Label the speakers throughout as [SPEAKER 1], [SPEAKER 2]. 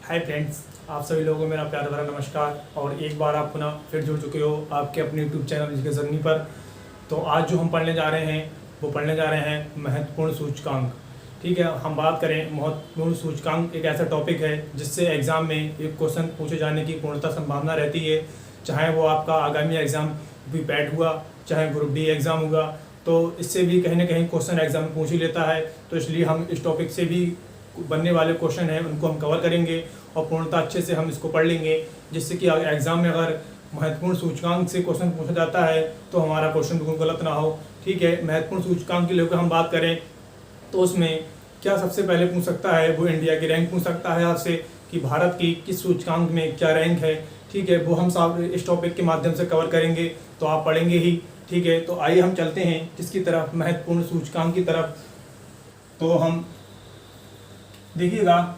[SPEAKER 1] Hi friends, आप सभी लोगों को मेरा प्यार भरा नमस्कार। और एक बार आप पुनः फिर जुड़ चुके हो आपके अपने यूट्यूब चैनल जिसके जर्नी पर। तो आज जो हम पढ़ने जा रहे हैं वो पढ़ने जा रहे हैं महत्वपूर्ण सूचकांक। ठीक है, हम बात करें महत्वपूर्ण सूचकांक एक ऐसा टॉपिक है जिससे एग्ज़ाम में एक क्वेश्चन पूछे जाने की पूर्णतः संभावना रहती है। चाहे वो आपका आगामी एग्ज़ाम भी पैट हुआ, चाहे ग्रुप डी एग्ज़ाम हुआ, तो इससे भी कहीं ना कहीं क्वेश्चन एग्ज़ाम में पूछ ही लेता है। तो इसलिए हम इस टॉपिक से भी बनने वाले क्वेश्चन हैं उनको हम कवर करेंगे और पूर्णतः अच्छे से हम इसको पढ़ लेंगे, जिससे कि एग्ज़ाम में अगर महत्वपूर्ण सूचकांक से क्वेश्चन पूछा जाता है तो हमारा क्वेश्चन बिल्कुल गलत ना हो। ठीक है, महत्वपूर्ण सूचकांक के लेकर हम बात करें तो उसमें क्या सबसे पहले पूछ सकता है, वो इंडिया की रैंक पूछ सकता है आपसे कि भारत की किस सूचकांक में क्या रैंक है। ठीक है, वो हम सब इस टॉपिक के माध्यम से कवर करेंगे, तो आप पढ़ेंगे ही। ठीक है, तो आइए हम चलते हैं किसकी तरफ, महत्वपूर्ण सूचकांक की तरफ। तो हम देखिएगा,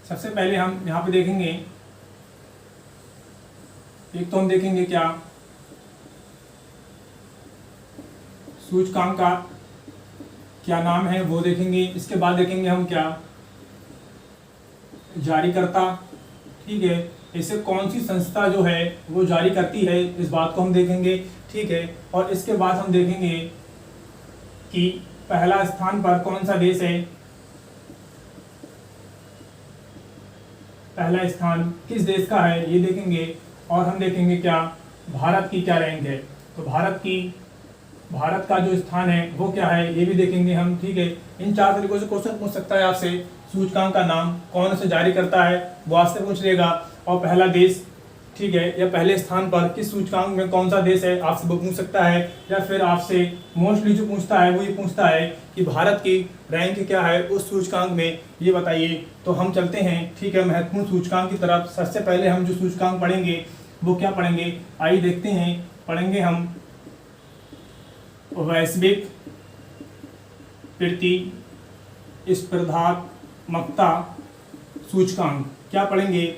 [SPEAKER 1] सबसे पहले हम यहाँ पे देखेंगे, एक तो हम देखेंगे क्या सूचकांक का क्या नाम है वो देखेंगे। इसके बाद देखेंगे हम क्या जारीकर्ता। ठीक है, इसे कौन सी संस्था जो है वो जारी करती है, इस बात को हम देखेंगे। ठीक है, और इसके बाद हम देखेंगे कि पहला स्थान पर कौन सा देश है, पहला स्थान किस देश का है ये देखेंगे। और हम देखेंगे क्या भारत की क्या रैंक है, तो भारत का जो स्थान है वो क्या है ये भी देखेंगे हम। ठीक है, इन चार तरीकों से क्वेश्चन पूछ सकता है आपसे। सूचकांक का नाम, कौन उसे जारी करता है वो आपसे पूछ लेगा, और पहला देश, ठीक है, या पहले स्थान पर किस सूचकांक में कौन सा देश है आपसे वो पूछ सकता है। या फिर आपसे मोस्टली जो पूछता है वो ये पूछता है कि भारत की रैंक क्या है उस सूचकांक में, ये बताइए। तो हम चलते हैं, ठीक है, महत्वपूर्ण सूचकांक की तरफ। सबसे पहले हम जो सूचकांक पढ़ेंगे वो क्या पढ़ेंगे, आइए देखते हैं। पढ़ेंगे हम वैश्विक प्रतिस्पर्धात्मकता सूचकांक। क्या पढ़ेंगे,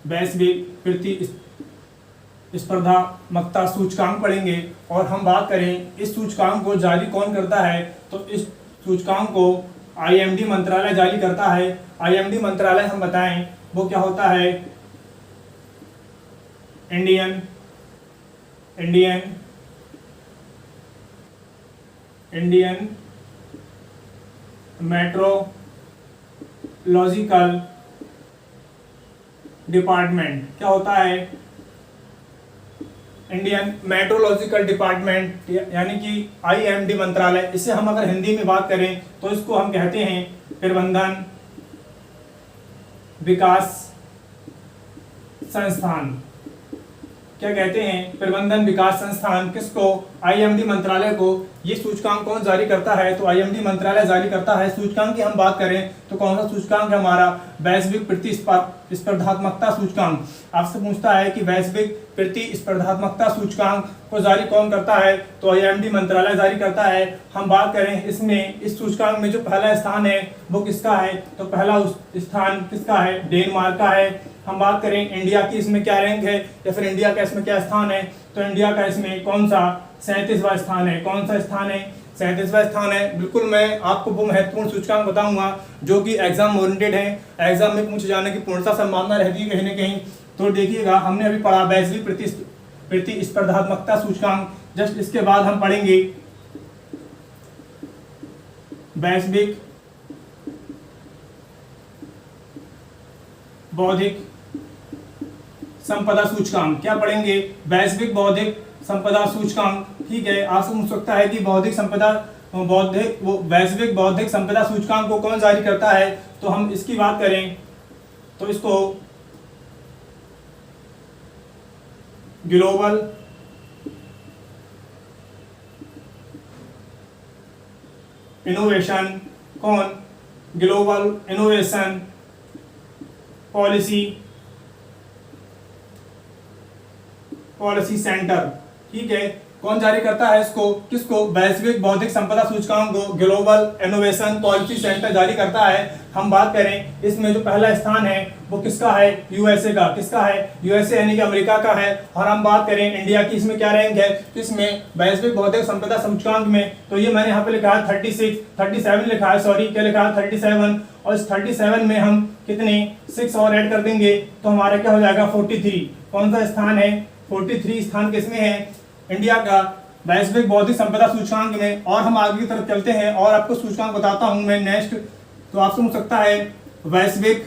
[SPEAKER 1] वैश्विक प्रतिस्पर्धात्मकता सूचकांक पढ़ेंगे। और हम बात करें इस सूचकांक को जारी कौन करता है, तो इस सूचकांक को आईएमडी मंत्रालय जारी करता है। आईएमडी मंत्रालय हम बताएं वो क्या होता है, इंडियन मेट्रोलॉजिकल डिपार्टमेंट। क्या होता है, इंडियन मेट्रोलॉजिकल डिपार्टमेंट, यानी कि आईएमडी मंत्रालय। इसे हम अगर हिंदी में बात करें तो इसको हम कहते हैं प्रबंधन विकास संस्थान। क्या कहते हैं, प्रबंधन विकास संस्थान। किसको, आईएमडी मंत्रालय को। ये सूचकांक कौन जारी करता है, तो आईएमडी मंत्रालय जारी करता है। सूचकांक की हम बात करें तो कौन सा सूचकांक है हमारा, वैश्विक प्रतिस्पर्धात्मकता सूचकांक। आपसे पूछता है कि वैश्विक प्रतिस्पर्धात्मकता सूचकांक को जारी कौन करता है, तो आईएमडी मंत्रालय जारी करता है। हम बात करें इसमें, इस सूचकांक में जो पहला स्थान है वो किसका है, तो पहला स्थान किसका है, डेनमार्क का है। हम बात करें इंडिया की, इसमें क्या रैंक है या फिर इंडिया का इसमें क्या स्थान है, तो इंडिया का इसमें कौन सा 37वां स्थान है। कौन सा स्थान है, 37वां स्थान है। बिल्कुल, मैं आपको वो महत्वपूर्ण सूचकांक बताऊंगा जो कि एग्जाम ओरिएंटेड है, एग्जाम में पूछे जाने की पूर्णतः संभावना रहती है कहीं ना कहीं। तो देखिएगा, हमने अभी पढ़ा वैश्विक प्रतिस्पर्धात्मकता सूचकांक। जस्ट इसके बाद हम पढ़ेंगे वैश्विक बौद्धिक संपदा सूचकांक। क्या पढ़ेंगे, वैश्विक बौद्धिक संपदा सूचकांक। ठीक है, आपसे पूछ सकता है कि वैश्विक बौद्धिक संपदा सूचकांक को कौन जारी करता है, तो हम इसकी बात करें तो इसको global innovation, global innovation policy centre. ठीक है, कौन जारी करता है इसको, किसको, वैश्विक बौद्धिक संपदा सूचकांक को ग्लोबल इनोवेशन पॉलिसी सेंटर जारी करता है। हम बात करें इसमें जो पहला स्थान है वो किसका है, यूएसए का। किसका है, यूएसए यानी कि अमेरिका का है। और हम बात करें इंडिया की, इसमें क्या रैंक है, इसमें वैश्विक बौद्धिक संपदा सूचकांक में, तो ये मैंने यहाँ पे लिखा है 37 लिखा है, सॉरी क्या लिखा है 37, और इस 37 में हम कितने 6 और ऐड कर देंगे तो हमारा क्या हो जाएगा 43। कौन सा स्थान है, 43 स्थान किसमें है, इंडिया का वैश्विक बौद्धिक संपदा सूचकांक में। और हम आगे की तरफ चलते हैं और आपको सूचकांक बताता हूं मैं नेक्स्ट। तो आपसे पूछ सकता है वैश्विक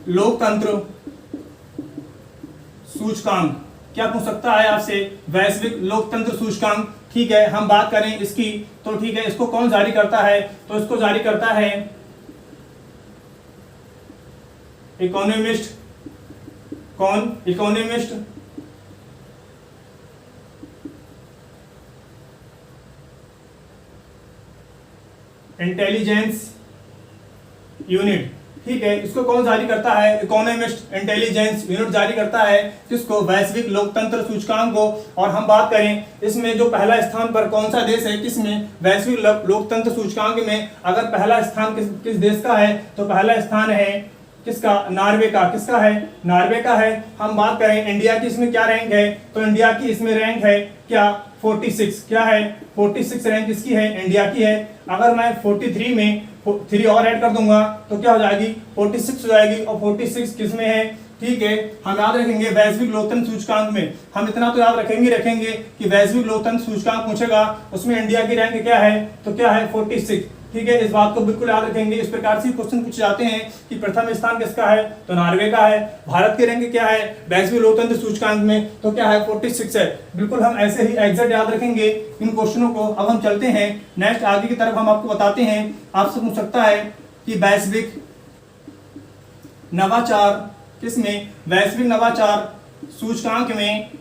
[SPEAKER 1] लोकतंत्र सूचकांक, क्या पूछ सकता है आपसे, वैश्विक लोकतंत्र सूचकांक। ठीक है, हम बात करें इसकी तो ठीक है, इसको कौन जारी करता है, तो इसको जारी करता है इकोनॉमिस्ट। कौन, इकोनॉमिस्ट इंटेलिजेंस यूनिट। ठीक है, इसको कौन जारी करता है, इकोनॉमिस्ट इंटेलिजेंस यूनिट जारी करता है किसको, वैश्विक लोकतंत्र सूचकांक को। और हम बात करें इसमें जो पहला स्थान पर कौन सा देश है, किसमें, वैश्विक लोकतंत्र सूचकांक में। अगर पहला स्थान किस देश का है तो पहला स्थान है किसका, नॉर्वे का। किसका है, नॉर्वे का है। हम बात करें इंडिया की, इसमें क्या रैंक है, तो इंडिया की इसमें रैंक है क्या 46। क्या है 46 रैंक किसकी है, इंडिया की है। अगर मैं 43 में 3 और ऐड कर दूंगा तो क्या हो जाएगी 46 हो जाएगी, और 46 किसमें है, ठीक है, हम याद रखेंगे वैश्विक लोकतंत्र सूचकांक में। हम इतना तो याद रखेंगे कि वैश्विक लोकतंत्र सूचकांक पूछेगा उसमें इंडिया की रैंक क्या है, तो क्या है 46। ठीक है, इस बात को बिल्कुल याद रखेंगे। इस प्रकार से क्वेश्चन पूछे जाते हैं कि प्रथम स्थान किसका है, तो नॉर्वे का है। भारत की रैंक क्या है वैश्विक लोकतंत्र सूचकांक में, तो क्या है 46 है। बिल्कुल हम ऐसे ही एग्जैक्ट याद रखेंगे इन क्वेश्चनों को। अब हम चलते हैं नेक्स्ट, आगे की तरफ हम आपको बताते हैं। आपसे पूछ सकता है कि वैश्विक नवाचार किसमें, वैश्विक नवाचार सूचकांक में,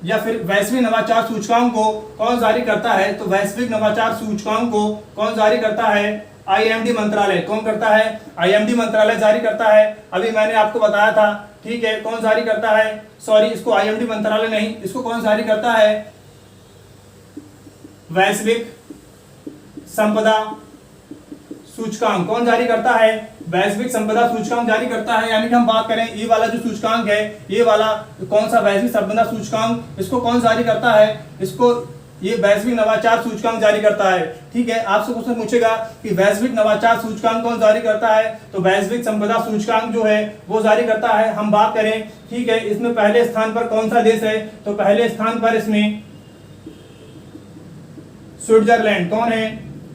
[SPEAKER 1] या फिर वैश्विक नवाचार सूचकांक को कौन जारी करता है, तो वैश्विक नवाचार सूचकांक को कौन जारी करता है, आईएमडी मंत्रालय। कौन करता है, आईएमडी मंत्रालय जारी करता है। अभी मैंने आपको बताया था, ठीक है, कौन जारी करता है, सॉरी इसको आईएमडी मंत्रालय नहीं, इसको कौन जारी करता है, वैश्विक संपदा सूचकांक। कौन जारी करता है, वैश्विक संपदा सूचकांक जारी करता है। यानी कि हम बात करें ये वाला जो सूचकांक है, ये वाला कौन सा वैश्विक संपदा सूचकांक, इसको कौन जारी करता है, इसको ये वैश्विक नवाचार सूचकांक जारी करता है। ठीक है, आपसे क्वेश्चन पूछेगा कि वैश्विक नवाचार सूचकांक कौन जारी करता है, तो वैश्विक संपदा सूचकांक जो है वो जारी करता है। हम बात करें, ठीक है, इसमें पहले स्थान पर कौन सा देश है, तो पहले स्थान पर इसमें स्विट्जरलैंड। कौन है,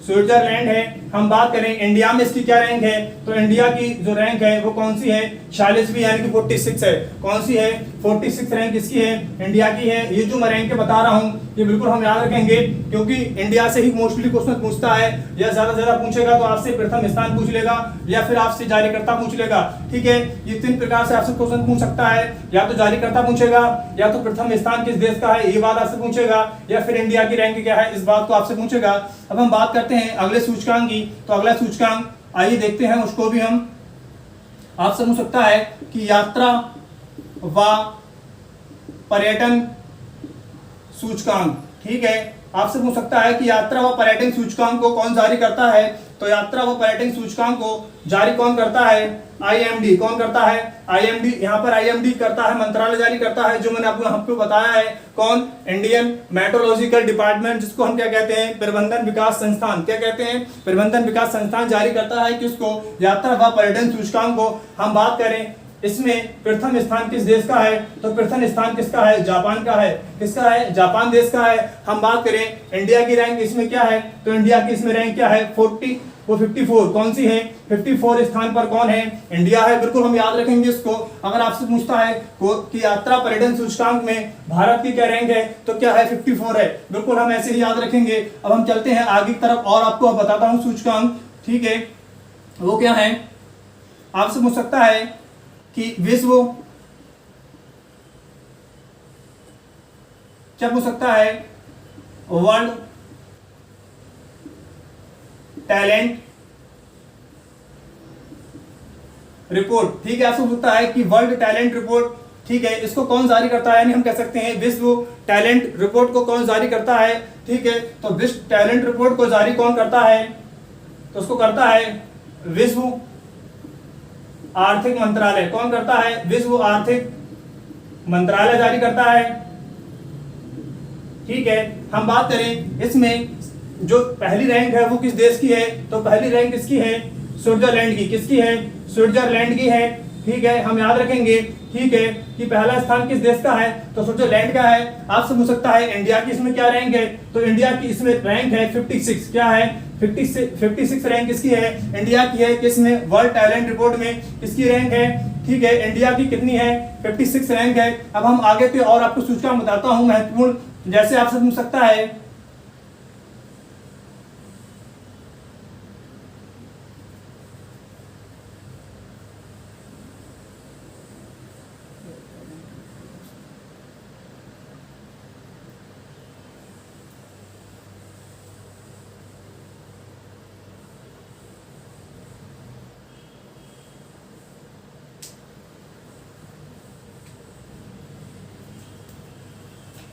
[SPEAKER 1] स्विट्जरलैंड है। हम बात करें इंडिया में इसकी क्या रैंक है, तो इंडिया की जो रैंक है वो कौन सी है, 46वीं यानी कि 46 है। कौन सी है, 46 रैंक इसकी है, इंडिया की है। ये जो मैं रैंक बता रहा हूँ ये बिल्कुल हम याद रखेंगे, क्योंकि इंडिया से ही मोस्टली क्वेश्चन पूछता है, या ज्यादा से ज्यादा पूछेगा तो आपसे प्रथम स्थान पूछ लेगा, या फिर आपसे जारीकर्ता पूछ लेगा। ठीक है, ये 3 प्रकार से आपसे क्वेश्चन पूछ सकता है, या तो जारीकर्ता पूछेगा, या तो प्रथम स्थान किस देश का है ये बात आपसे पूछेगा, या फिर इंडिया की रैंक क्या है इस बात को आपसे पूछेगा। अब हम बात करते हैं अगले सूचकांक की, तो अगला सूचकांक आइए देखते हैं, उसको भी हम आपसे पूछ सकता है कि यात्रा व पर्यटन सूचकांक। ठीक है, आपसे पूछ सकता है कि यात्रा व पर्यटन सूचकांक को कौन जारी करता है, तो यात्रा व पर्यटन सूचकांक को जारी कौन करता है, आईएमडी। कौन करता है, आईएमडी। यहाँ पर आईएमडी करता है, मंत्रालय जारी करता है, जो मैंने आपको बताया है। कौन, इंडियन मेट्रोलॉजिकल डिपार्टमेंट, जिसको हम क्या कहते हैं, प्रबंधन विकास संस्थान। क्या कहते हैं, प्रबंधन विकास संस्थान जारी करता है किसको, यात्रा व पर्यटन सूचकांक को। हम बात करें इसमें प्रथम स्थान किस देश का है, तो प्रथम स्थान किसका है, जापान का है। किसका है, जापान देश का है। हम बात करें इंडिया की रैंक इसमें क्या है, तो इंडिया की इसमें रैंक क्या है 54। कौन सी है, 54 स्थान पर कौन है, इंडिया है। बिल्कुल हम याद रखेंगे इसको। अगर आपसे पूछता है कि यात्रा पर्यटन सूचकांक में भारत की क्या रैंक है, तो क्या है 54 है। बिल्कुल हम ऐसे ही याद रखेंगे। अब हम चलते हैं आगे की तरफ और आपको बताता हूं सूचकांक। ठीक है, वो क्या है, आपसे पूछ सकता है कि विश्व, क्या पूछ सकता है, वर्ल्ड टैलेंट रिपोर्ट। ठीक है, आपसे पूछता है कि वर्ल्ड टैलेंट रिपोर्ट, ठीक है, इसको कौन जारी करता है, यानी हम कह सकते हैं विश्व टैलेंट रिपोर्ट को कौन जारी करता है। ठीक है, तो विश्व टैलेंट रिपोर्ट को जारी कौन करता है, तो उसको करता है विश्व आर्थिक मंत्रालय। कौन करता है? विश्व आर्थिक मंत्रालय जारी करता है। ठीक है, हम बात करें इसमें जो पहली रैंक है वो किस देश की है? तो पहली रैंक किसकी है? स्विट्जरलैंड की। किसकी है? स्विट्जरलैंड की है। ठीक है, हम याद रखेंगे। ठीक है, कि पहला स्थान किस देश का है? तो स्विट्जरलैंड का है। आपसे पूछ सकता है इंडिया की इसमें क्या रैंक है? तो इंडिया की इसमें रैंक है 56। क्या है? 56 रैंक किसकी है? इंडिया की है। किसमें? वर्ल्ड टैलेंट रिपोर्ट में किसकी रैंक है? ठीक है, इंडिया की कितनी है? 56 रैंक है। अब हम आगे पे और आपको सूचकांक बताता हूं महत्वपूर्ण, जैसे आपसे पूछ सकता है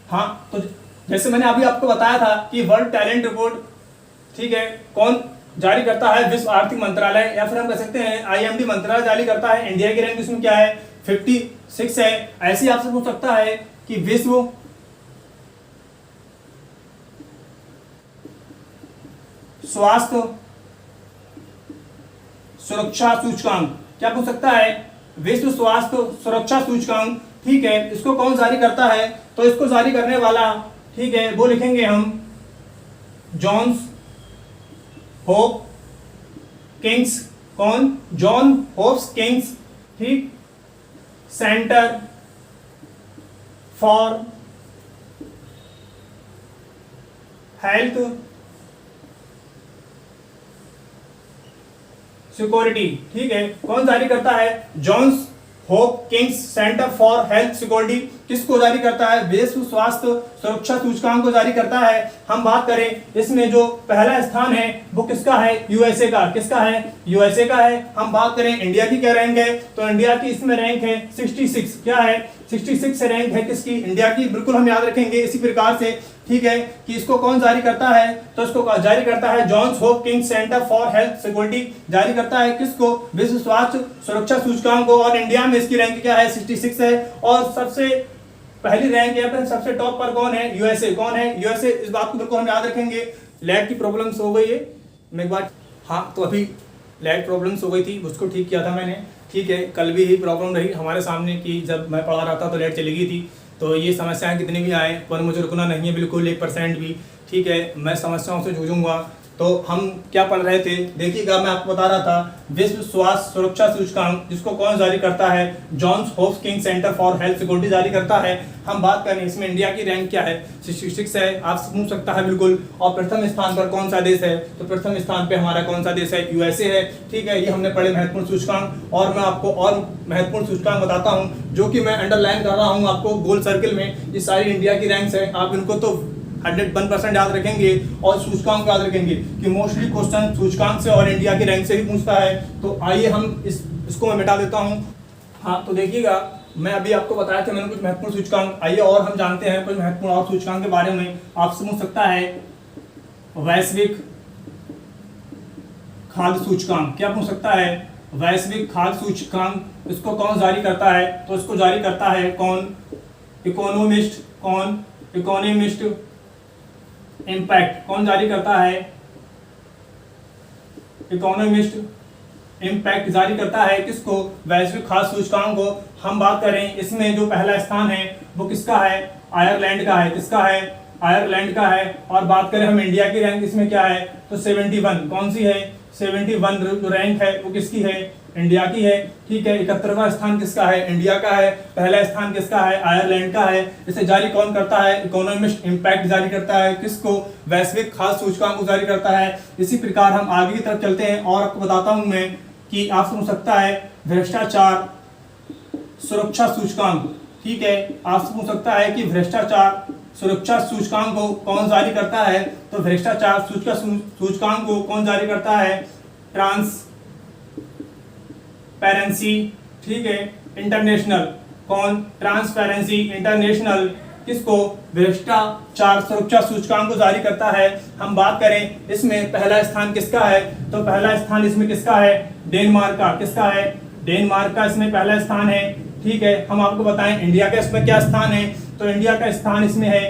[SPEAKER 1] हाँ, तो जैसे मैंने अभी आपको बताया था कि वर्ल्ड टैलेंट रिपोर्ट, ठीक है, कौन जारी करता है? विश्व आर्थिक मंत्रालय, या फिर हम कह सकते हैं आईएमडी मंत्रालय जारी करता है। इंडिया की रैंक इसमें क्या है? 56 है। ऐसे ही आपसे पूछ सकता है कि विश्व स्वास्थ्य सुरक्षा सूचकांक, क्या पूछ सकता है? विश्व स्वास्थ्य सुरक्षा सूचकांक। ठीक है, इसको कौन जारी करता है? तो इसको जारी करने वाला, ठीक है, वो लिखेंगे हम जॉन्स होप किंग्स। कौन? John Hopkins. ठीक, सेंटर फॉर हेल्थ सिक्योरिटी। ठीक है, कौन जारी करता है? Johns Hopkins centre for health security. किसको जारी करता है? विश्व स्वास्थ्य सुरक्षा सूचकांक को जारी करता है। हम बात करें इसमें जो पहला स्थान है वो किसका है? यूएसए का। किसका है? यूएसए का है। हम बात करें इंडिया की क्या रैंक है? तो इंडिया की इसमें रैंक है 66। क्या है? 66 रैंक है किसकी? इंडिया की। बिल्कुल हम याद रखेंगे इसी प्रकार से। ठीक है, कि इसको कौन जारी करता है? तो इसको जारी करता है Johns Hopkins centre for health security. जारी करता है किसको? विश्व स्वास्थ्य सुरक्षा सूचकांक को। और इंडिया में इसकी रैंक क्या है? 66 है। और सबसे पहली रैंक या फिर सबसे टॉप पर कौन है? यूएसए। कौन है? यूएसए। इस बात को बिल्कुल हम याद रखेंगे। लैट की प्रॉब्लम्स हो गई है, मैं एक बार, हाँ, तो अभी लैट प्रॉब्लम्स हो गई थी, उसको ठीक किया था मैंने। ठीक है, कल भी यही प्रॉब्लम रही हमारे सामने कि जब मैं पढ़ा रहा था तो लाइट चली गई थी। तो ये समस्याएं कितनी भी आए पर मुझे रुकना नहीं है बिल्कुल 1% भी। ठीक है, मैं समस्याओं से जूझूंगा। तो हम क्या पढ़ रहे थे? देखिएगा, मैं आपको बता रहा था विश्व स्वास्थ्य सुरक्षा सूचकांक, जिसको कौन जारी करता है? Johns Hopkins centre for health security जारी करता है। हम बात करें इसमें इंडिया की रैंक क्या है? 66 है। आप पूछ सकता है बिल्कुल। और प्रथम स्थान पर कौन सा देश है? तो प्रथम स्थान पे हमारा कौन सा देश है? यूएसए है। ठीक है, ये हमने पढ़े महत्वपूर्ण सूचकांक। और मैं आपको और महत्वपूर्ण सूचकांक बताता हूँ जो कि मैं अंडरलाइन कर रहा हूँ आपको गोल सर्किल में। ये सारी इंडिया की रैंक्स है। आप इनको तो 101% याद रखेंगे और सूचकांक याद रखेंगे कि मोस्टली क्वेश्चन सूचकांक से और इंडिया की रैंक से ही पूछता है। तो आइए हम इसको मैं मिटा देता हूं। हाँ, तो देखिएगा, मैं अभी आपको बताया था मैंने कुछ महत्वपूर्ण सूचकांक। आइए और हम जानते हैं कुछ महत्वपूर्ण और सूचकांक के बारे में। आपसे पूछ सकता है वैश्विक खाद्य सूचकांक। क्या पूछ सकता है? वैश्विक खाद्य सूचकांक। इसको कौन जारी करता है? तो इसको जारी करता है कौन? इकोनॉमिस्ट। कौन? Economist impact. कौन जारी करता है? इकोनॉमिस्ट इम्पैक्ट जारी करता है किसको? वैश्विक खाद्य सूचकांक को। हम बात करें इसमें जो पहला स्थान है वो किसका है? आयरलैंड का है। किसका है? आयरलैंड का है। और बात करें हम इंडिया की रैंक इसमें क्या है? तो 71। कौन सी है? 71 जो रैंक है वो किसकी है? इंडिया की है। ठीक है, 71वां स्थान किसका है? इंडिया का है। पहला स्थान किसका है? आयरलैंड का है। इसे जारी कौन करता है? इकोनॉमिस्ट इम्पैक्ट जारी करता है किसको? वैश्विक खाद्य सूचकांक को जारी करता है। इसी प्रकार हम आगे की तरफ चलते हैं और आपको बताता हूं मैं कि आप समझ सकता है भ्रष्टाचार सुरक्षा सूचकांक। ठीक है, आपसे पूछ सकता है कि भ्रष्टाचार सुरक्षा सूचकांक को कौन जारी करता है? तो भ्रष्टाचार सुरक्षा सूचकांक को कौन जारी करता है? ट्रांसपेरेंसी, ठीक है, इंटरनेशनल। कौन? ट्रांसपेरेंसी इंटरनेशनल किसको? भ्रष्टाचार सुरक्षा सूचकांक को जारी करता है। हम बात करें इसमें पहला स्थान किसका है, तो पहला स्थान इसमें किसका है? डेनमार्क का। किसका है? डेनमार्क का इसमें पहला स्थान है। ठीक है, हम आपको बताएं इंडिया का इसमें क्या स्थान है, तो इंडिया का स्थान इसमें है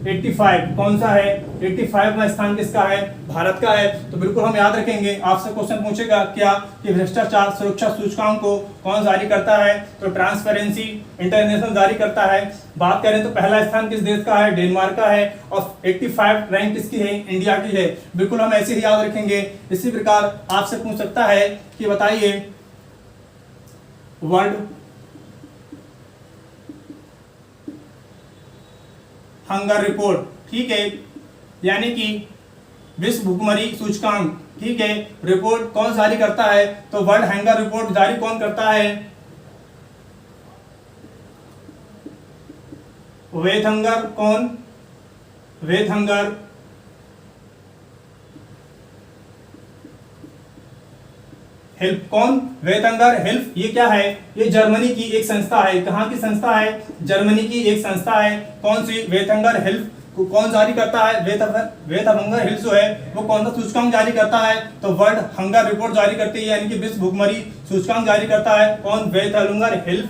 [SPEAKER 1] 85। कौन सा है? 85वां स्थान किसका है? भारत का है। तो बिल्कुल हम याद रखेंगे, आपसे क्वेश्चन पूछेगा क्या कि भ्रष्टाचार सुरक्षा सूचकांक को कौन जारी करता है, तो ट्रांसपेरेंसी इंटरनेशनल जारी करता है। बात करें तो पहला स्थान किस देश का है? डेनमार्क का है। और 85 रैंक किसकी है? इंडिया की है। बिल्कुल हम ऐसे ही याद रखेंगे। इसी प्रकार आपसे पूछ सकता है कि बताइए वर्ल्ड हंगर रिपोर्ट, ठीक है, यानी कि विश्व भुखमरी सूचकांक, ठीक है, रिपोर्ट कौन जारी करता है, तो वर्ल्ड हंगर रिपोर्ट जारी कौन करता है? वेथंगर। कौन? वेथंगर हेल्प। कौन? वेथंगर हेल्प। ये क्या है? ये जर्मनी की एक संस्था है। कहाँ की संस्था है? जर्मनी की एक संस्था है। कौन सी? वेथंगर हेल्प को कौन जारी करता है? वेथंगर हेल्प जो है वो कौन सा सूचकांक जारी करता है, तो वर्ल्ड हंगर रिपोर्ट जारी करती है, यानी कि विश्व भुखमरी सूचकांक जारी करता है। कौन? वेथंगर हेल्प,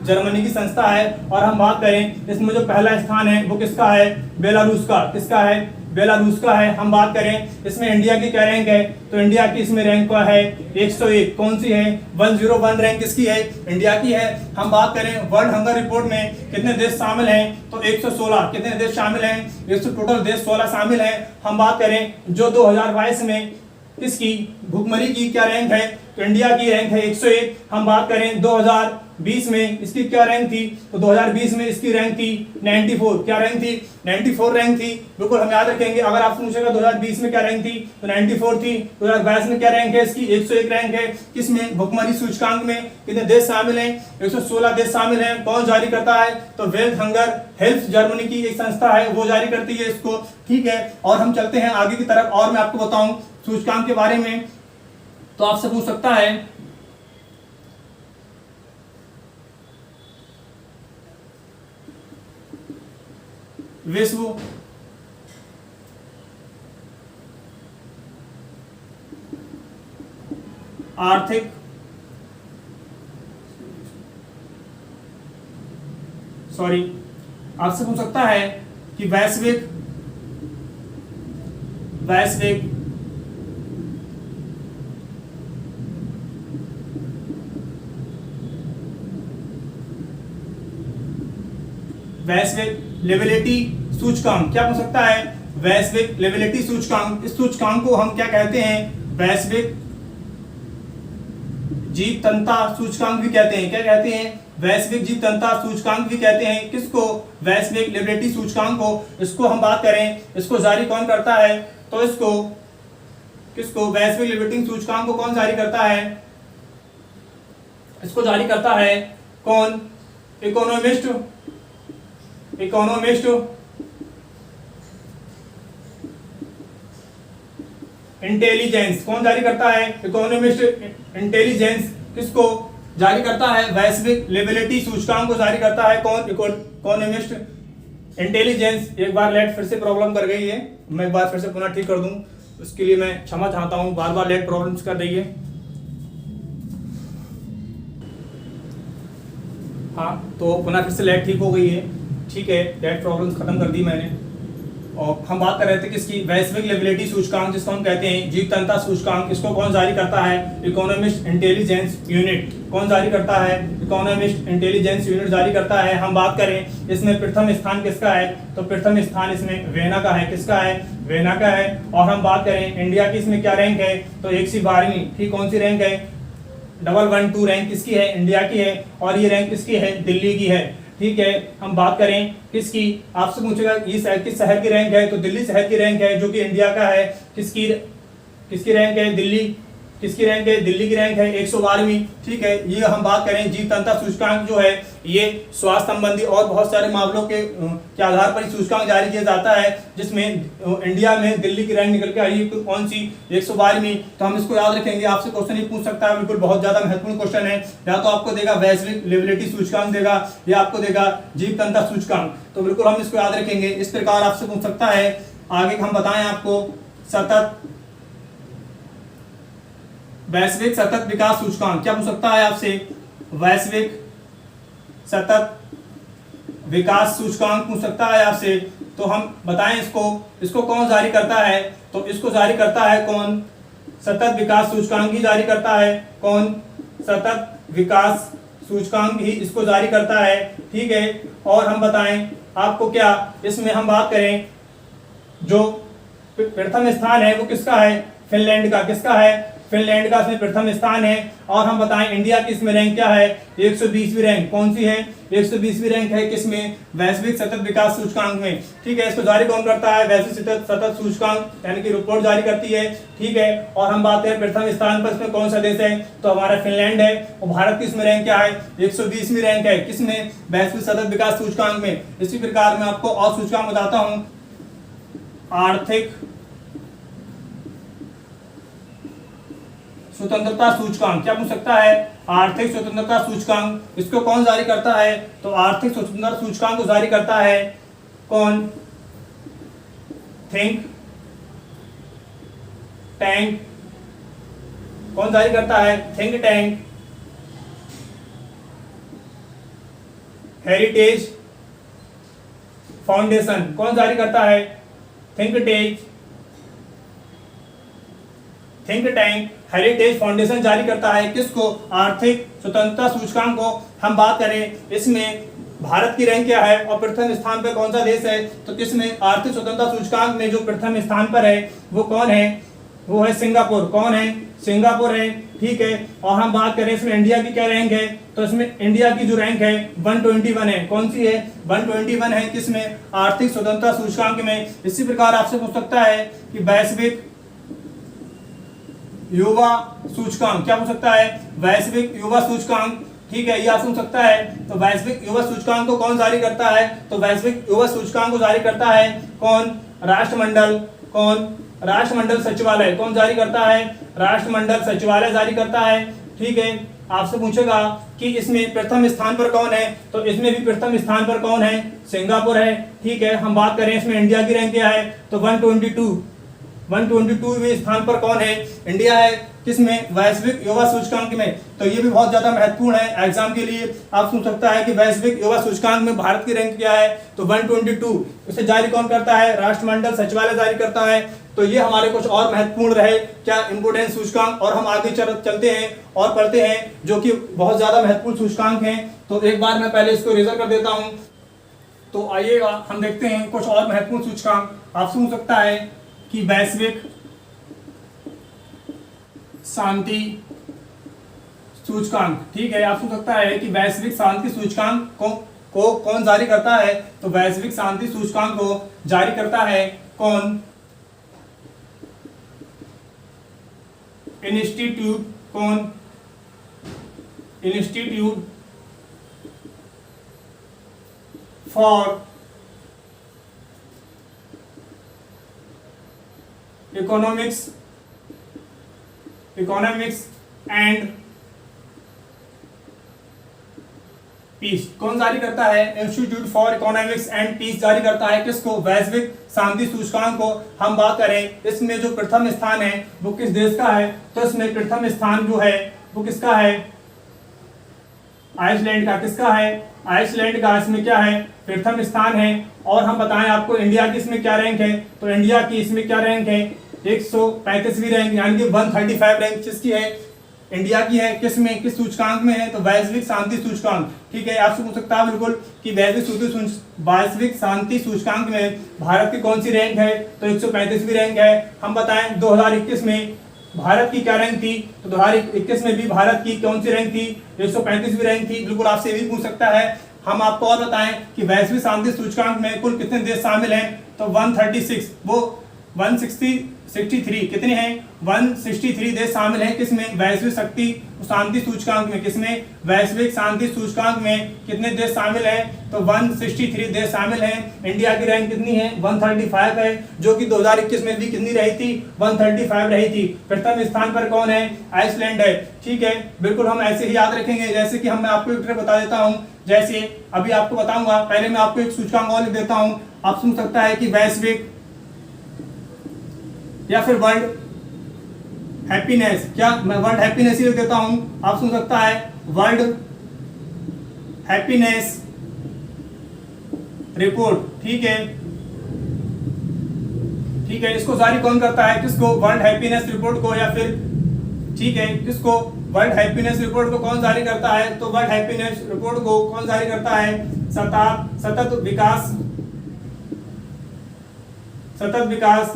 [SPEAKER 1] जर्मनी की संस्था है। और हम बात करें इसमें जो पहला स्थान है वो किसका है? बेलारूस का। किसका है? बेलारूस का है। हम बात करें इसमें इंडिया की क्या रैंक है, तो इंडिया की इसमें रैंक क्या है? 101। कौन सी है? 101 रैंक किसकी है? इंडिया की है। हम बात करें वर्ल्ड हंगर रिपोर्ट में कितने देश शामिल हैं, तो 116। कितने देश शामिल हैं? टोटल देश 16 शामिल हैं। हम बात करें जो 2022 में किसकी भुखमरी की क्या रैंक है, तो इंडिया की रैंक है 101। हम बात करें 2020 में इसकी क्या रैंक थी, तो 2020 में इसकी रैंक थी 94। क्या रैंक थी? 94 रैंक थी। बिल्कुल हम याद रखेंगे। अगर आपसे पूछेगा 2020 में क्या रैंक थी, तो 94 थी। 2022 में क्या रैंक है इसकी? 101 रैंक है। किसमें? भुखमरी सूचकांक में कितने देश शामिल हैं? 116 देश शामिल हैं। कौन जारी करता है, तो वर्ल्ड हंगर हेल्प, जर्मनी की एक संस्था है, वो जारी करती है इसको। ठीक है, और हम चलते हैं आगे की तरफ, और मैं आपको बताऊं सूचकांक के बारे में। तो आपसे पूछ सकता है विश्व आर्थिक आपसे पूछ सकता है कि वैश्विक लेवलिटी सूचकांक। क्या पूछ सकता है? वैश्विक लेवलिटी सूचकांक। इस सूचकांक को हम क्या कहते हैं? वैश्विक जीवंतता सूचकांक भी कहते हैं। क्या कहते हैं? वैश्विक जीवंतता सूचकांक भी कहते हैं। किसको? वैश्विक लेवलिटी सूचकांक को। इसको हम बात करें, इसको जारी कौन करता है, तो इसको किसको? वैश्विक लेवलिटी सूचकांक को कौन जारी करता है? इसको जारी करता है कौन? Economist intelligence. कौन जारी करता है? Economist intelligence. किसको जारी करता है? वैश्विक लेवलिटी सूचकांक को जारी करता है कौन? Economist intelligence. एक बार लेट फिर से प्रॉब्लम कर गई है, मैं एक बार फिर से पुनः ठीक कर दूं, उसके लिए मैं क्षमा चाहता हूं। बार बार लेट प्रॉब्लम्स कर रही है। हाँ, तो पुनः फिर से लेट ठीक हो गई है। ठीक है, लेट प्रॉब्लम्स खत्म कर दी मैंने। और हम बात कर रहे थे किसकी? वैश्विक लेवलिटी सूचकांक, जिसको हम कहते हैं जीवंतता सूचकांक। इसको कौन जारी करता है? Economist intelligence unit. कौन जारी करता है? इकोनॉमिस्ट इंटेलिजेंस यूनिट जारी करता है। हम बात करें इसमें प्रथम स्थान किसका है, तो प्रथम स्थान इसमें वेना का है। किसका है? वेना का है। और हम बात करें इंडिया की इसमें क्या रैंक है, तो 112वीं। ठीक, कौन सी रैंक है? 112 रैंक किसकी है? इंडिया की है। और ये रैंक किसकी है? दिल्ली की है। ठीक है, हम बात करें किसकी? आपसे पूछेगा ये शहर किस शहर की रैंक है, तो दिल्ली शहर की रैंक है, जो कि इंडिया का है। किसकी रैंक है? दिल्ली किसकी रैंक है, दिल्ली की रैंक है 112वीं। ठीक है, ये हम बात करें जीव तंत्र सूचकांक जो है ये स्वास्थ्य संबंधी और बहुत सारे मामलों के आधार पर सूचकांक जारी किया जाता है, जिसमें इंडिया में दिल्ली की रैंक निकल के आई कौन सी, 112वीं। तो हम इसको याद रखेंगे, आपसे क्वेश्चन ही पूछ सकता है, बिल्कुल बहुत ज्यादा महत्वपूर्ण क्वेश्चन है। या तो आपको देगा वैश्विक लिवरेटी सूचकांक देगा, या आपको देगा जीव तंत्र सूचकांक, तो बिल्कुल हम इसको याद रखेंगे। इस प्रकार आपसे पूछ सकता है। आगे हम बताएं आपको सतत वैश्विक सतत विकास सूचकांक, क्या पूछ सकता है आपसे, वैश्विक सतत विकास सूचकांक पूछ सकता है आपसे। तो हम बताएं इसको कौन जारी करता है, तो इसको जारी करता है कौन, सतत विकास सूचकांक ही जारी करता है। कौन, सतत विकास सूचकांक ही इसको जारी करता है। ठीक है, और हम बताएं आपको क्या, इसमें हम बात करें जो प्रथम स्थान है वो किसका है, फिनलैंड का। किसका है, फिनलैंड का इसमें प्रथम स्थान है। और हम बताएं इंडिया की इसमें रैंक क्या है, 120वीं रैंक। कौन सी है, 120वीं रैंक है किसमें, वैश्विक सतत विकास सूचकांक में। ठीक है, इसको जारी कौन करता है, वैश्विक सतत सूचकांक यानी कि रिपोर्ट जारी करती है। ठीक है, और हम बात करें प्रथम स्थान पर इसमें कौन सा देश है, तो हमारा फिनलैंड है। और भारत की इसमें रैंक क्या है, 120वीं रैंक है किसमें, वैश्विक सतत विकास सूचकांक में। इसी प्रकार मैं आपको और सूचकांक बताता हूं, आर्थिक स्वतंत्रता सूचकांक, क्या पूछ सकता है, आर्थिक स्वतंत्रता सूचकांक। इसको कौन जारी करता है, तो आर्थिक स्वतंत्रता सूचकांक को जारी करता है कौन, थिंक टैंक। कौन जारी करता है, थिंक टैंक हेरिटेज फाउंडेशन। कौन जारी करता है, थिंक टैंक हेरिटेज फाउंडेशन जारी करता है। किसको, आर्थिक स्वतंत्रता सूचकांक को। हम बात करें इसमें भारत की रैंक क्या है और प्रथम स्थान पर कौन सा देश है, तो किसमें, आर्थिक स्वतंत्रता सूचकांक में जो प्रथम स्थान पर है वो कौन है, वो है सिंगापुर। कौन है, सिंगापुर है। ठीक है, और हम बात करें इसमें इंडिया की क्या रैंक है, तो इसमें इंडिया की जो रैंक है 121 है। कौन सी है, 121 है किसमें, आर्थिक स्वतंत्रता सूचकांक में। इसी प्रकार आपसे पूछ सकता है कि वैश्विक युवा सूचकांक, क्या पूछ सकता है, वैश्विक युवा सूचकांक। ठीक है, ये आप सुन सकता है। तो वैश्विक युवा सूचकांक को कौन जारी करता है, तो वैश्विक युवा सूचकांक को जारी करता है कौन, राष्ट्रमंडल। कौन, राष्ट्रमंडल सचिवालय। कौन जारी करता है, राष्ट्रमंडल सचिवालय जारी करता है। ठीक है, आपसे पूछेगा कि इसमें प्रथम स्थान पर कौन है, तो इसमें भी प्रथम स्थान पर कौन है, सिंगापुर है। ठीक है, हम बात करें इसमें इंडिया की रैंक क्या है, तो 122वें स्थान पर कौन है, इंडिया है। किसमें, वैश्विक युवा सूचकांक में। तो ये भी बहुत ज्यादा महत्वपूर्ण है एग्जाम के लिए। आप सुन सकता है कि वैश्विक युवा सूचकांक में भारत की रैंक क्या है, तो 122। इसे जारी कौन करता है, राष्ट्रमंडल सचिवालय जारी करता है। तो ये हमारे कुछ और महत्वपूर्ण रहे क्या, इंपोर्टेंट सूचकांक। और हम आगे चलते हैं और पढ़ते हैं जो कि बहुत ज्यादा महत्वपूर्ण सूचकांक हैं। तो एक बार मैं पहले इसको रिजर्व कर देता हूं। तो आइएगा हम देखते हैं कुछ और महत्वपूर्ण सूचकांक। आप सुन सकता है कि वैश्विक शांति सूचकांक। ठीक है, आप सुन सकता है कि वैश्विक शांति सूचकांक को कौन जारी करता है, तो वैश्विक शांति सूचकांक को जारी करता है कौन, इंस्टीट्यूट। कौन, institute for economics and peace. कौन जारी करता है, institute for economics and peace जारी करता है किसको, वैश्विक शांति सूचकांक को। हम बात करें इसमें जो प्रथम स्थान है वो किस देश का है, तो इसमें प्रथम स्थान जो है वो किसका है, आइसलैंड का। किसका है, आइसलैंड का। इसमें क्या है, प्रथम स्थान है। और हम बताएं आपको इंडिया की इसमें क्या रैंक है, तो इंडिया की इसमें क्या रैंक है, 135वीं रैंक यानी कि 135 रैंक किसकी है, इंडिया की है। किसमें, किस सूचकांक में है, तो वैश्विक शांति सूचकांक। ठीक है, आपसे पूछ सकता है बिल्कुल कि वैश्विक शांति सूचकांक में भारत की कौन सी रैंक है, तो 135वीं रैंक है। हम बताएं 2021 में भारत की क्या रैंक थी, तो 2021 में भी भारत की कौन सी रैंक थी, 135वीं रैंक थी। बिल्कुल आपसे भी पूछ सकता है। हम आपको और बताएं कि वैश्विक शांति सूचकांक में कुल कितने देश शामिल हैं, तो 136, वो 160 163 कितने हैं 163 देश शामिल हैं किसमें वैश्विक शक्ति शांति सूचकांक में। किसमें वैश्विक शांति सूचकांक में कितने देश शामिल हैं तो 163 देश शामिल हैं। इंडिया की रैंक कितनी है 135 है, जो कि 2021 में भी कितनी रही थी 135 रही थी। प्रथम स्थान पर कौन है आइसलैंड है। ठीक है, बिल्कुल हम ऐसे ही याद रखेंगे। जैसे कि मैं आपको एक ट्रिक बता देता हूं, जैसे अभी आपको बताऊंगा, पहले मैं आपको एक सूचकांक और लिख देता हूं। आप सुन सकता है कि वैश्विक या फिर वर्ल्ड हैप्पीनेस, क्या मैं वर्ल्ड हैप्पीनेस ही लिख देता हूं। आप सुन सकता है वर्ल्ड हैप्पीनेस रिपोर्ट। ठीक है, ठीक है, इसको जारी कौन करता है किसको वर्ल्ड हैप्पीनेस रिपोर्ट को, या फिर ठीक है किसको वर्ल्ड हैप्पीनेस रिपोर्ट को कौन जारी करता है तो वर्ल्ड हैप्पीनेस रिपोर्ट को कौन जारी करता है सतत विकास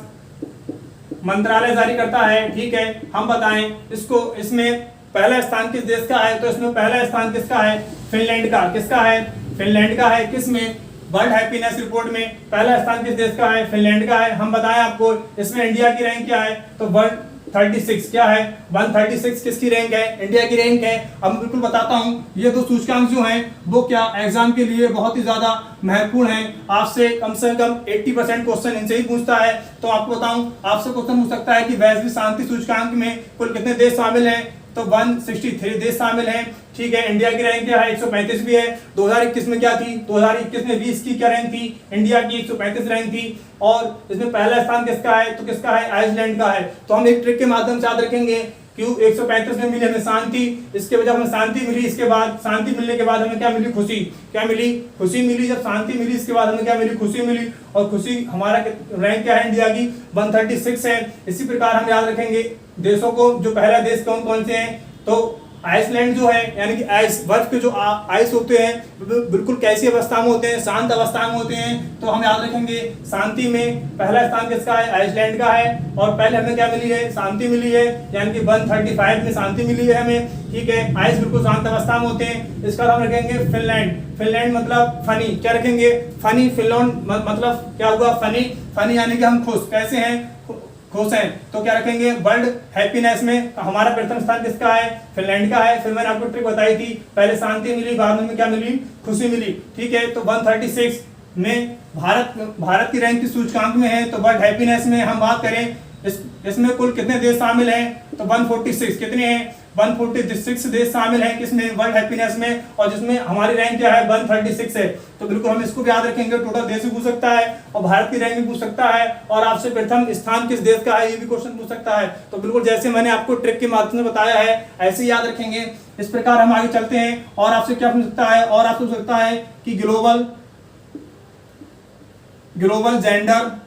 [SPEAKER 1] मंत्रालय जारी करता है। ठीक है, हम बताएं इसको, इसमें पहला स्थान किस देश का है तो इसमें पहला स्थान किसका है फिनलैंड का। किसका है फिनलैंड का है। किसमें वर्ल्ड हैप्पीनेस रिपोर्ट में पहला स्थान किस देश का है फिनलैंड का है। हम बताएं आपको इसमें इंडिया की रैंक क्या है तो 136 क्या है 136 किसकी रैंक है इंडिया की रैंक है। अब मैं बिल्कुल बताता हूं ये दो सूचकांक जो हैं वो क्या एग्जाम के लिए बहुत ही ज्यादा महत्वपूर्ण है। आपसे कम 80% क्वेश्चन इनसे ही पूछता है। तो आपको बताऊं आपसे क्वेश्चन पूछ सकता है कि वैश्विक शांति सूचकांक में कुल कितने देश शामिल हैं तो 163 देश शामिल हैं। ठीक है, इंडिया की रैंक क्या है 135 भी है। 2021 में क्या थी 2021 में 20 की क्या रैंक थी इंडिया की 135 रैंक थी। और इसमें पहला स्थान किसका है तो किसका है आइसलैंड का है। तो हम एक ट्रिक के माध्यम से याद रखेंगे क्यों 135 में मिली हमें शांति, इसके वजह हमें शांति मिली। इसके बाद शांति मिलने के बाद हमें क्या मिली खुशी। क्या मिली खुशी मिली। जब शांति मिली इसके बाद हमें क्या मिली खुशी मिली। और खुशी हमारा रैंक क्या है इंडिया की 136 है। इसी प्रकार हम याद रखेंगे देशों को, जो पहला देश कौन कौन से हैं तो आइसलैंड जो है यानी कि आइस बर्फ के जो आइस होते हैं बिल्कुल कैसी अवस्था में होते हैं शांत अवस्था में होते हैं। तो हम याद रखेंगे शांति में पहला स्थान किसका है आइसलैंड का है। और पहले हमें क्या मिली है शांति मिली है यानी कि 135 में शांति मिली है हमें। ठीक है, आइस बिल्कुल शांत अवस्था में होते हैं। इसका हम रखेंगे फिनलैंड। फिनलैंड मतलब फनी। क्या रखेंगे फनी। फिनलैंड मतलब क्या हुआ फनी। फनी यानी कि हम खुश कैसे हैं खुश हैं। तो क्या रखेंगे वर्ल्ड हैप्पीनेस में हमारा प्रथम स्थान किसका है फिनलैंड का है। फिर मैंने आपको ट्रिक बताई थी पहले शांति मिली बाद में क्या मिली खुशी मिली। ठीक है, तो 136 में भारत की रैंक की सूचकांक में है। तो वर्ल्ड हैप्पीनेस में हम बात करें इसमें कुल कितने देश शामिल हैं तो 146 कितने हैं 146 देश शामिल हैं किसमें वर्ल्ड हैप्पीनेस में। और जिसमें हमारी रैंक क्या है 136 है। तो बिल्कुल हम इसको भी याद रखेंगे। टोटल देश भी पूछ सकता है और भारत की रैंक भी पूछ सकता है और आपसे प्रथम स्थान किस देश का है ये भी क्वेश्चन पूछ सकता है। तो बिल्कुल जैसे मैंने आपको ट्रिक के माध्यम से बताया है ऐसे ही याद रखेंगे। इस प्रकार हम आगे चलते हैं। और आपसे क्या पूछ सकता है और आपसे पूछ सकता है कि ग्लोबल जेंडर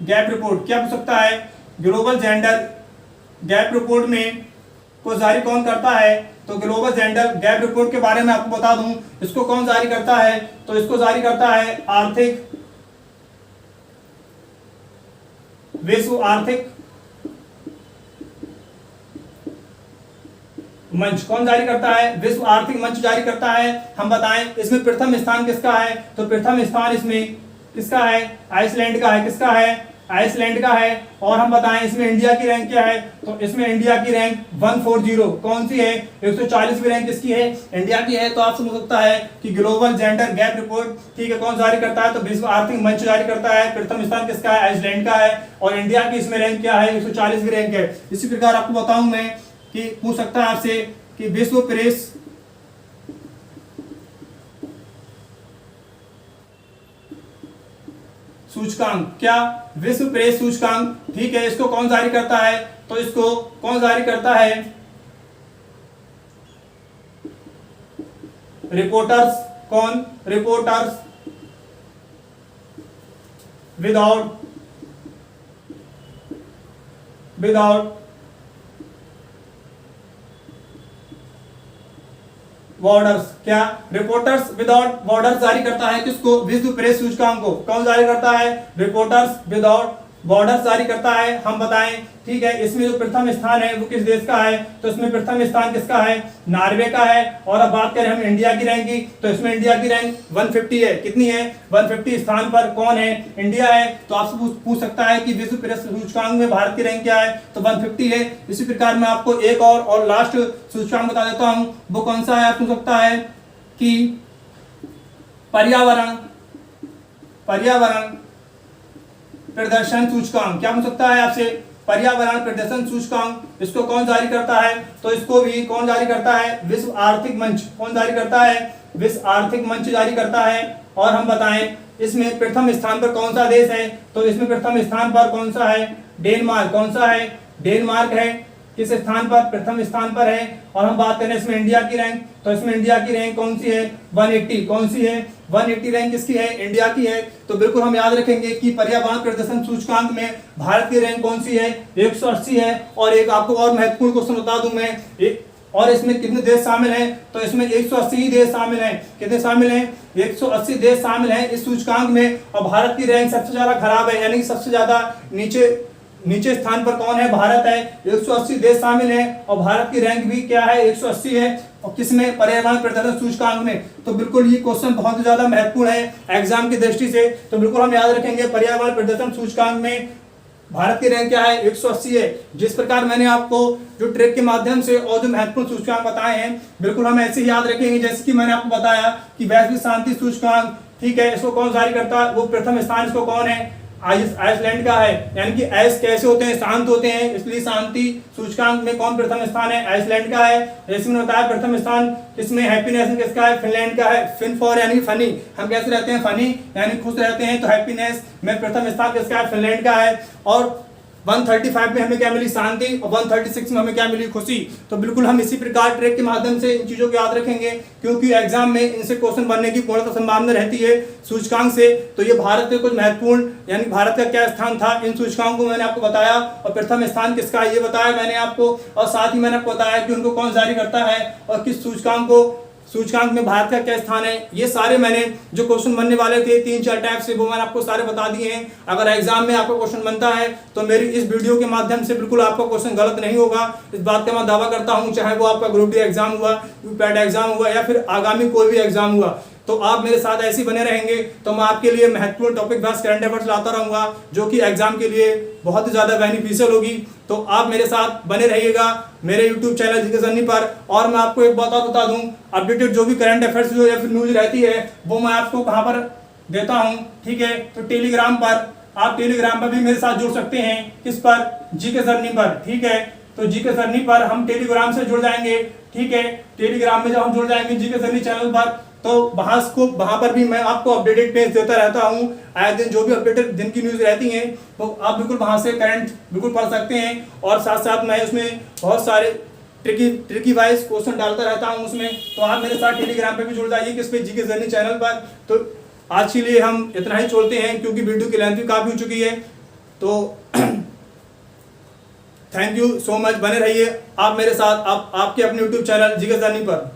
[SPEAKER 1] गैप रिपोर्ट क्या पूछ सकता है ग्लोबल जेंडर गैप रिपोर्ट में को जारी कौन करता है तो ग्लोबल जेंडर गैप रिपोर्ट के बारे में आपको बता दूं इसको कौन जारी करता है तो इसको जारी करता है विश्व आर्थिक मंच। कौन जारी करता है विश्व आर्थिक मंच जारी करता है। हम बताएं इसमें प्रथम स्थान किसका है तो प्रथम स्थान इसमें किसका है आइसलैंड का है। किसका है आइसलैंड का है। और हम बताएं इसमें इंडिया की रैंक क्या है तो इसमें इंडिया की रैंक 140 कौन सी है 140वीं रैंक किसकी है इंडिया की है। तो आप समझ सकता है कि ग्लोबल जेंडर गैप रिपोर्ट ठीक है कौन जारी करता है तो विश्व आर्थिक मंच जारी करता है। प्रथम स्थान किसका है आइसलैंड का है और इंडिया की इसमें रैंक क्या है 140वीं रैंक है। इसी प्रकार आपको बताऊं मैं कि पूछ सकता है आपसे कि विश्व प्रेस सूचकांक क्या विश्व प्रेस सूचकांक ठीक है इसको कौन जारी करता है तो इसको कौन जारी करता है रिपोर्टर्स। कौन रिपोर्टर्स विदाउट बॉर्डर्स। क्या रिपोर्टर्स विदाउट बॉर्डर्स जारी करता है किसको विश्व प्रेस सूचकांक को। कौन जारी करता है रिपोर्टर्स विदाउट बॉर्डर जारी करता है, हम बताएं। ठीक है, इसमें जो प्रथम स्थान है वो किस देश का है, तो इसमें प्रथम स्थान किसका है, नॉर्वे का है। और अब बात करें हम इंडिया की रैंक की, तो इसमें इंडिया की रैंक 150 है। कितनी है, 150 स्थान पर कौन है, इंडिया है। तो आपसे पूछ सकता है कि विश्व प्रेस सूचकांक में भारत की रैंक क्या है, तो 150 है। इसी प्रकार मैं आपको एक और लास्ट सूचकांक बता देता हूं, वो कौन सा है, आप पूछ सकता है कि पर्यावरण प्रदर्शन सूचकांक। क्या पूछ सकता है आपसे, पर्यावरण प्रदर्शन सूचकांक इसको कौन जारी करता है, तो इसको भी कौन जारी करता है, विश्व आर्थिक मंच। कौन जारी करता है, विश्व आर्थिक मंच जारी करता है। और हम बताएं इसमें प्रथम स्थान पर कौन सा देश है, तो इसमें प्रथम स्थान पर कौन सा है, डेनमार्क। कौन सा है, डेनमार्क है। किस स्थान पर, प्रथम स्थान पर है। और हम बात करें इसमें इंडिया की रैंक, तो इसमें इंडिया की रैंक कौन सी है, 180। कौन सी है, 180 रैंक किसकी है, इंडिया की है। तो बिल्कुल हम याद रखेंगे कि पर्यावरण प्रदर्शन सूचकांक में भारत की रैंक कौन सी है, 180 है। और एक आपको और महत्वपूर्ण क्वेश्चन बता दूं मैं, और इसमें कितने देश शामिल हैं, तो इसमें 180 देश शामिल हैं। कितने शामिल हैं, 180 देश शामिल हैं इस सूचकांक में। और भारत की रैंक सबसे ज्यादा खराब है, यानी कि सबसे ज्यादा नीचे स्थान पर कौन है, भारत है। 180 देश शामिल हैं और भारत की रैंक भी क्या है, 180 है। और किसमें, पर्यावरण प्रदर्शन सूचकांक में। तो बिल्कुल ये क्वेश्चन बहुत ज्यादा महत्वपूर्ण है एग्जाम की दृष्टि से, तो बिल्कुल हम याद रखेंगे पर्यावरण प्रदर्शन सूचकांक में भारत की रैंक क्या है, 180 है। जिस प्रकार मैंने आपको जो ट्रिक के माध्यम से और जो महत्वपूर्ण सूचकांक बताए हैं, बिल्कुल हम ऐसे ही याद रखेंगे। जैसे कि मैंने आपको बताया कि वैश्विक शांति सूचकांक, ठीक है, इसको कौन जारी करता है, वो प्रथम स्थान इसको कौन है, आइसलैंड का है। यानी कि ऐस कैसे होते हैं, शांत होते हैं, इसलिए शांति सूचकांक में कौन प्रथम स्थान है, आइसलैंड का है। जैसे मैंने बताया प्रथम स्थान इसमें हैप्पीनेस में किसका है, फिनलैंड का है। फिन फॉर यानी फनी, हम कैसे रहते हैं, फनी यानी खुश रहते हैं, तो हैप्पीनेस में प्रथम स्थान किसका है, फिनलैंड का है। और 135 में हमें क्या मिली, शांति। और 136 में हमें क्या मिली, खुशी। तो बिल्कुल हम इसी प्रकार ट्रिक के माध्यम से इन चीजों को याद रखेंगे, क्योंकि एग्जाम में इनसे क्वेश्चन बनने की पूर्णतः संभावना रहती है सूचकांक से। तो ये भारत के कुछ महत्वपूर्ण, यानी भारत का क्या स्थान था, इन सूचकांकों को मैंने आपको बताया। और प्रथम स्थान किसका है ये बताया मैंने आपको, और साथ ही मैंने आपको बताया कि उनको कौन जारी करता है और किस सूचकांक में भारत का क्या स्थान है। ये सारे मैंने जो क्वेश्चन बनने वाले थे 3-4 टाइप से, वो मैंने आपको सारे बता दिए हैं। अगर एग्जाम में आपको क्वेश्चन बनता है तो मेरी इस वीडियो के माध्यम से बिल्कुल आपका क्वेश्चन गलत नहीं होगा, इस बात का मैं दावा करता हूं। चाहे वो आपका ग्रुप डी एग्जाम हुआ, यूपीएससी एग्जाम हुआ, या फिर आगामी कोई भी एग्जाम हुआ, तो आप मेरे साथ ऐसे ही बने रहेंगे तो मैं आपके लिए महत्वपूर्ण टॉपिक बेस्ड करंट अफेयर्स लाता रहूंगा, जो कि एग्जाम के लिए बहुत ही ज्यादा बेनिफिशियल होगी। तो आप मेरे साथ बने रहिएगा मेरे यूट्यूब चैनल जीके जर्नी पर। और मैं आपको एक बात और बता दूं, अपडेटेड जो भी करंट अफेयर्स जो या फिर न्यूज रहती है वो मैं आपको कहां पर देता हूं, ठीक है, तो टेलीग्राम पर। आप टेलीग्राम पर भी मेरे साथ जुड़ सकते हैं, किस पर, जीके जर्नी पर, ठीक है। तो जीके जर्नी पर हम टेलीग्राम से जुड़ जाएंगे, ठीक है। टेलीग्राम में जब हम जुड़ जाएंगे जीके जर्नी चैनल पर, तो वहां पर भी मैं आपको अपडेटेड पेज देता रहता हूं। आए दिन जो भी अपडेटेड दिन की न्यूज रहती हैं तो आप बिल्कुल वहां से करंट बिल्कुल पढ़ सकते हैं। और साथ साथ मैं उसमें बहुत सारे ट्रिकी वाइज क्वेश्चन डालता रहता हूं उसमें। तो आप मेरे साथ टेलीग्राम पे भी जुड़ जाइए, किस पे, जीके जर्नी चैनल पर। तो आज के लिए हम इतना ही छोड़ते हैं, क्योंकि वीडियो की लेंथ भी काफी हो चुकी है। तो थैंक यू सो मच, बने रहिए आप मेरे साथ, आपके अपने यूट्यूब चैनल जीके जर्नी पर।